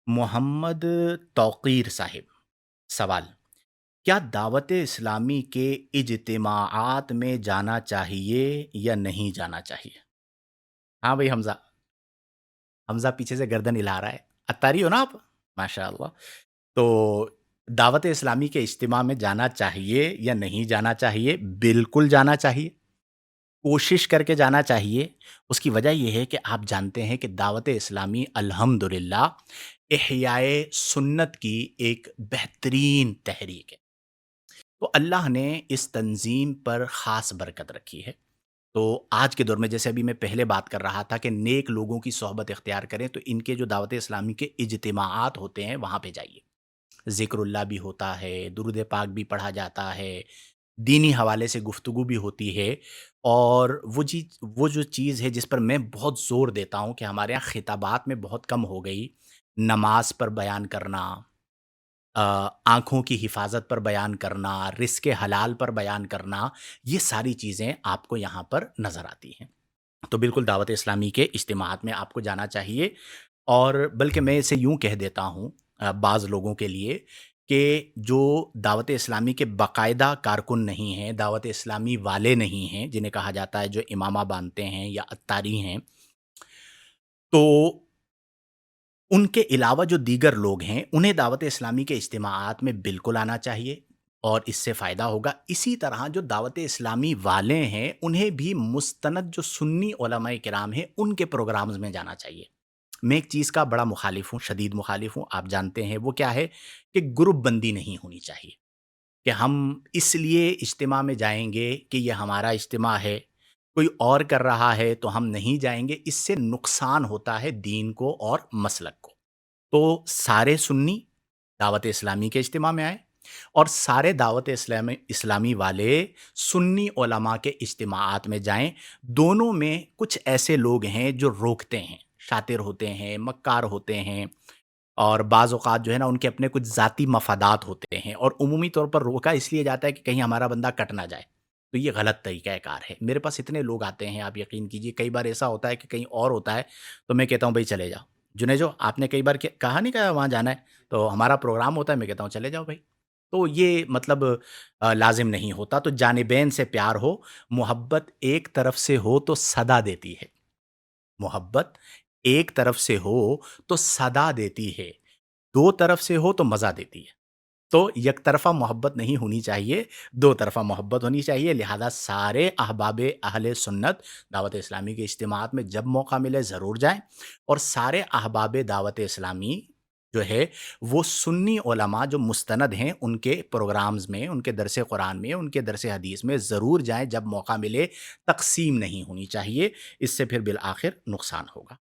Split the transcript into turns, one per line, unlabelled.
محمد توقیر صاحب، سوال: کیا دعوت اسلامی کے اجتماعات میں جانا چاہیے یا نہیں جانا چاہیے؟ ہاں بھائی حمزہ، حمزہ پیچھے سے گردن ہلا رہا ہے۔ اتاری ہو نا آپ؟ ماشاء اللہ۔ تو دعوت اسلامی کے اجتماع میں جانا چاہیے یا نہیں جانا چاہیے؟ بالکل جانا چاہیے، کوشش کر کے جانا چاہیے۔ اس کی وجہ یہ ہے کہ آپ جانتے ہیں کہ دعوت اسلامی الحمدللہ احیاء سنت کی ایک بہترین تحریک ہے۔ تو اللہ نے اس تنظیم پر خاص برکت رکھی ہے۔ تو آج کے دور میں، جیسے ابھی میں پہلے بات کر رہا تھا کہ نیک لوگوں کی صحبت اختیار کریں، تو ان کے جو دعوت اسلامی کے اجتماعات ہوتے ہیں وہاں پہ جائیے۔ ذکر اللہ بھی ہوتا ہے، درود پاک بھی پڑھا جاتا ہے، دینی حوالے سے گفتگو بھی ہوتی ہے۔ اور وہ جو چیز ہے جس پر میں بہت زور دیتا ہوں کہ ہمارے یہاں خطابات میں بہت کم ہو گئی، نماز پر بیان کرنا، آنکھوں کی حفاظت پر بیان کرنا، رزق حلال پر بیان کرنا، یہ ساری چیزیں آپ کو یہاں پر نظر آتی ہیں۔ تو بالکل دعوت اسلامی کے اجتماعات میں آپ کو جانا چاہیے، اور بلکہ میں اسے یوں کہہ دیتا ہوں بعض لوگوں کے لیے کہ جو دعوت اسلامی کے باقاعدہ کارکن نہیں ہیں، دعوت اسلامی والے نہیں ہیں، جنہیں کہا جاتا ہے جو امامہ باندھتے ہیں یا اتاری ہیں، تو ان کے علاوہ جو دیگر لوگ ہیں انہیں دعوت اسلامی کے اجتماعات میں بالکل آنا چاہیے، اور اس سے فائدہ ہوگا۔ اسی طرح جو دعوت اسلامی والے ہیں انہیں بھی مستند جو سنی علماء کرام ہیں ان کے پروگرامز میں جانا چاہیے۔ میں ایک چیز کا بڑا مخالف ہوں، شدید مخالف ہوں، آپ جانتے ہیں وہ کیا ہے، کہ گروپ بندی نہیں ہونی چاہیے کہ ہم اس لیے اجتماع میں جائیں گے کہ یہ ہمارا اجتماع ہے، کوئی اور کر رہا ہے تو ہم نہیں جائیں گے۔ اس سے نقصان ہوتا ہے دین کو اور مسلک کو۔ تو سارے سنی دعوت اسلامی کے اجتماع میں آئیں، اور سارے دعوت اسلامی والے سنی علماء کے اجتماعات میں جائیں۔ دونوں میں کچھ ایسے لوگ ہیں جو روکتے ہیں، شاطر ہوتے ہیں، مکار ہوتے ہیں، اور بعض اوقات جو ہے نا ان کے اپنے کچھ ذاتی مفادات ہوتے ہیں، اور عمومی طور پر روکا اس لیے جاتا ہے کہ کہیں ہمارا بندہ کٹ نہ جائے۔ تو یہ غلط طریقہ کار ہے۔ میرے پاس اتنے لوگ آتے ہیں، آپ یقین کیجئے، کئی بار ایسا ہوتا ہے کہ کہیں اور ہوتا ہے تو میں کہتا ہوں بھائی چلے جاؤ۔ جو آپ نے کئی بار کہا نہیں، کہا وہاں جانا ہے تو ہمارا پروگرام ہوتا ہے، میں کہتا ہوں چلے جاؤ بھائی۔ تو یہ مطلب لازم نہیں ہوتا۔ تو جانبین سے پیار ہو، محبت ایک طرف سے ہو تو صدا دیتی ہے، محبت ایک طرف سے ہو تو صدا دیتی ہے، دو طرف سے ہو تو مزہ دیتی ہے۔ تو یک طرفہ محبت نہیں ہونی چاہیے، دو طرفہ محبت ہونی چاہیے۔ لہذا سارے احباب اہل سنت دعوت اسلامی کے اجتماعات میں جب موقع ملے ضرور جائیں، اور سارے احباب دعوت اسلامی جو ہے وہ سنی علماء جو مستند ہیں ان کے پروگرامز میں، ان کے درس قرآن میں، ان کے درس حدیث میں ضرور جائیں جب موقع ملے۔ تقسیم نہیں ہونی چاہیے، اس سے پھر بالآخر نقصان ہوگا۔